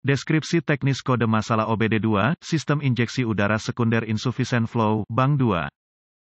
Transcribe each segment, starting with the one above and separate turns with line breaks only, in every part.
Deskripsi teknis kode masalah OBD2, Sistem Injeksi Udara Sekunder Insufficient Flow, Bank 2.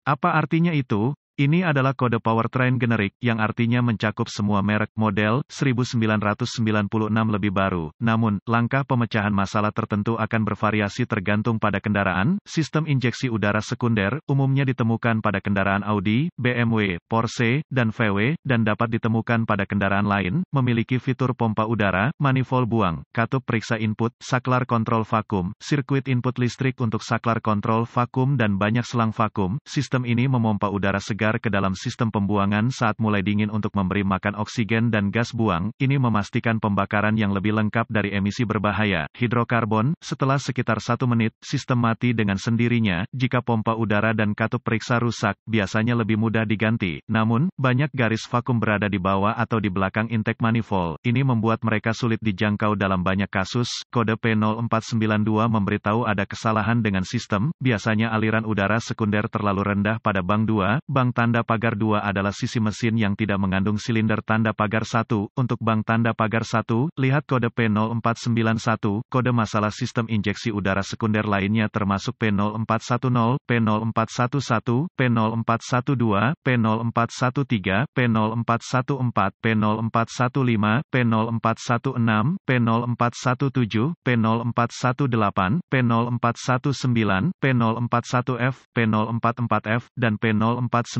Apa artinya itu? Ini adalah kode powertrain generik, yang artinya mencakup semua merek, model, 1996 lebih baru. Namun, langkah pemecahan masalah tertentu akan bervariasi tergantung pada kendaraan. Sistem injeksi udara sekunder, umumnya ditemukan pada kendaraan Audi, BMW, Porsche, dan VW, dan dapat ditemukan pada kendaraan lain, memiliki fitur pompa udara, manifold buang, katup periksa input, saklar kontrol vakum, sirkuit input listrik untuk saklar kontrol vakum dan banyak selang vakum. Sistem ini memompa udara segar ke dalam sistem pembuangan saat mulai dingin untuk memberi makan oksigen dan gas buang. Ini memastikan pembakaran yang lebih lengkap dari emisi berbahaya, hidrokarbon. Setelah sekitar 1 menit, sistem mati dengan sendirinya. Jika pompa udara dan katup periksa rusak, biasanya lebih mudah diganti. Namun, banyak garis vakum berada di bawah atau di belakang intake manifold. Ini membuat mereka sulit dijangkau dalam banyak kasus. Kode P0492 memberitahu ada kesalahan dengan sistem. Biasanya aliran udara sekunder terlalu rendah pada bank 2. Bank tanda pagar 2 adalah sisi mesin yang tidak mengandung silinder tanda pagar 1. Untuk bank tanda pagar 1, lihat kode P0491. Kode masalah sistem injeksi udara sekunder lainnya termasuk P0410, P0411, P0412, P0413, P0414, P0415, P0416, P0417, P0418, P0419, P04F, P04F, dan P0491.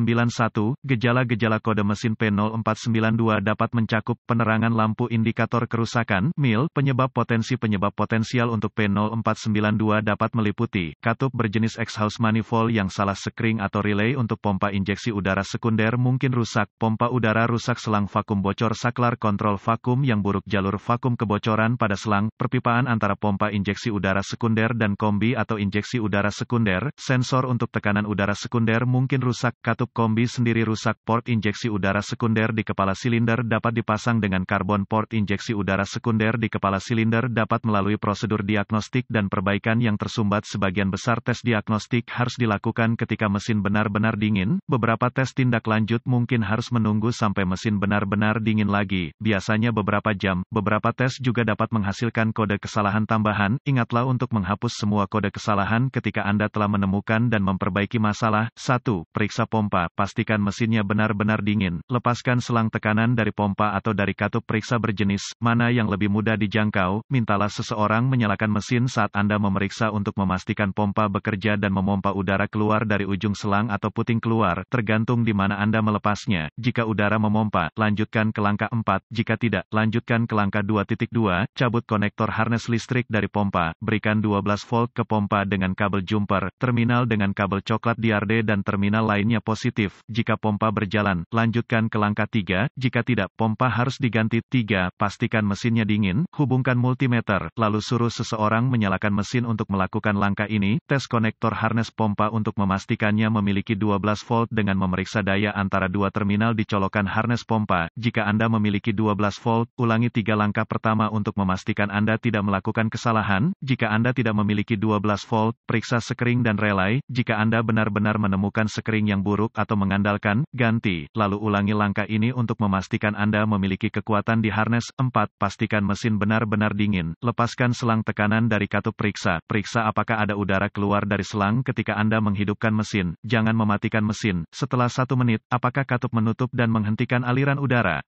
Gejala-gejala kode mesin P0492 dapat mencakup penerangan lampu indikator kerusakan, mil. Penyebab potensial untuk P0492 dapat meliputi katup berjenis exhaust manifold yang salah sekring atau relay untuk pompa injeksi udara sekunder mungkin rusak, pompa udara rusak, selang vakum bocor, saklar kontrol vakum yang buruk, jalur vakum kebocoran pada selang perpipaan antara pompa injeksi udara sekunder dan kombi atau injeksi udara sekunder, sensor untuk tekanan udara sekunder mungkin rusak, katup kombi sendiri rusak, port injeksi udara sekunder di kepala silinder dapat dipasang dengan karbon. Port injeksi udara sekunder di kepala silinder dapat melalui prosedur diagnostik dan perbaikan yang tersumbat. Sebagian besar tes diagnostik harus dilakukan ketika mesin benar-benar dingin. Beberapa tes tindak lanjut mungkin harus menunggu sampai mesin benar-benar dingin lagi, biasanya beberapa jam. Beberapa tes juga dapat menghasilkan kode kesalahan tambahan. Ingatlah untuk menghapus semua kode kesalahan ketika Anda telah menemukan dan memperbaiki masalah. 1. Periksa pompa. Pastikan mesinnya benar-benar dingin. Lepaskan selang tekanan dari pompa atau dari katup periksa berjenis mana yang lebih mudah dijangkau. Mintalah seseorang menyalakan mesin saat Anda memeriksa untuk memastikan pompa bekerja dan memompa udara keluar dari ujung selang atau puting keluar, tergantung di mana Anda melepasnya. Jika udara memompa, lanjutkan ke langkah 4. Jika tidak, lanjutkan ke langkah 2.2. Cabut konektor harness listrik dari pompa. Berikan 12 volt ke pompa dengan kabel jumper, terminal dengan kabel coklat DRD dan terminal lainnya positif. Jika pompa berjalan, lanjutkan ke langkah 3. Jika tidak, pompa harus diganti. 3. Pastikan mesinnya dingin. Hubungkan multimeter, lalu suruh seseorang menyalakan mesin untuk melakukan langkah ini. Tes konektor harness pompa untuk memastikannya memiliki 12 volt dengan memeriksa daya antara dua terminal di colokan harness pompa. Jika Anda memiliki 12 volt, ulangi 3 langkah pertama untuk memastikan Anda tidak melakukan kesalahan. Jika Anda tidak memiliki 12 volt, periksa sekring dan relay. Jika Anda benar-benar menemukan sekring yang buruk atau mengandalkan, ganti. Lalu ulangi langkah ini untuk memastikan Anda memiliki kekuatan di harness. 4. Pastikan mesin benar-benar dingin. Lepaskan selang tekanan dari katup periksa. Periksa apakah ada udara keluar dari selang ketika Anda menghidupkan mesin. Jangan mematikan mesin. Setelah 1 menit, apakah katup menutup dan menghentikan aliran udara?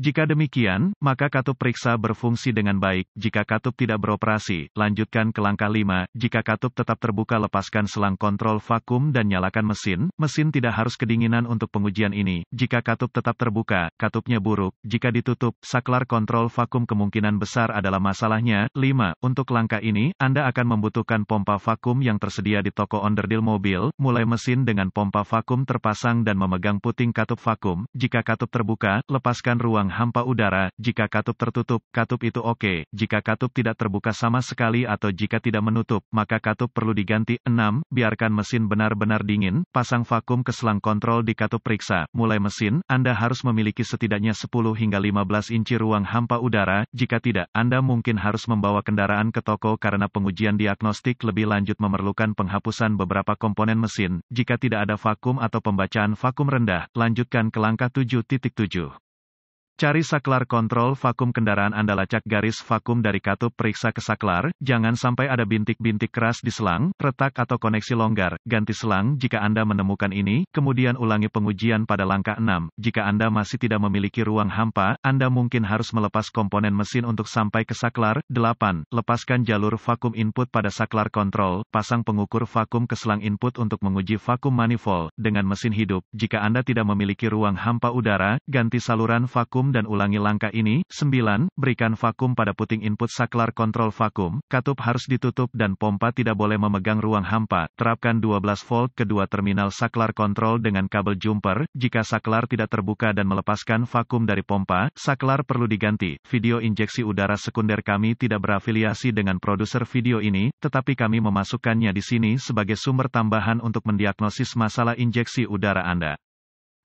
Jika demikian, maka katup periksa berfungsi dengan baik. Jika katup tidak beroperasi, lanjutkan ke langkah 5. Jika katup tetap terbuka, lepaskan selang kontrol vakum dan nyalakan mesin. Mesin tidak harus kedinginan untuk pengujian ini. Jika katup tetap terbuka, katupnya buruk. Jika ditutup, saklar kontrol vakum kemungkinan besar adalah masalahnya. 5. Untuk langkah ini, Anda akan membutuhkan pompa vakum yang tersedia di toko onderdil mobil. Mulai mesin dengan pompa vakum terpasang dan memegang puting katup vakum. Jika katup terbuka, lepaskan ruang hampa udara. Jika katup tertutup, katup itu oke. Jika katup tidak terbuka sama sekali atau jika tidak menutup, maka katup perlu diganti. 6. Biarkan mesin benar-benar dingin. Pasang vakum ke selang kontrol di katup periksa. Mulai mesin, Anda harus memiliki setidaknya 10 hingga 15 inci ruang hampa udara. Jika tidak, Anda mungkin harus membawa kendaraan ke toko karena pengujian diagnostik lebih lanjut memerlukan penghapusan beberapa komponen mesin. Jika tidak ada vakum atau pembacaan vakum rendah, lanjutkan ke langkah 7.7. Cari saklar kontrol vakum kendaraan Anda. Lacak garis vakum dari katup, periksa ke saklar, jangan sampai ada bintik-bintik keras di selang, retak atau koneksi longgar. Ganti selang jika Anda menemukan ini, kemudian ulangi pengujian pada langkah 6. Jika Anda masih tidak memiliki ruang hampa, Anda mungkin harus melepas komponen mesin untuk sampai ke saklar. 8. Lepaskan jalur vakum input pada saklar kontrol, pasang pengukur vakum ke selang input untuk menguji vakum manifold dengan mesin hidup. Jika Anda tidak memiliki ruang hampa udara, ganti saluran vakum dan ulangi langkah ini. 9. Berikan vakum pada puting input saklar kontrol vakum. Katup harus ditutup dan pompa tidak boleh memegang ruang hampa. Terapkan 12 volt ke dua terminal saklar kontrol dengan kabel jumper. Jika saklar tidak terbuka dan melepaskan vakum dari pompa, saklar perlu diganti. Video injeksi udara sekunder kami tidak berafiliasi dengan produser video ini, tetapi kami memasukkannya di sini sebagai sumber tambahan untuk mendiagnosis masalah injeksi udara Anda.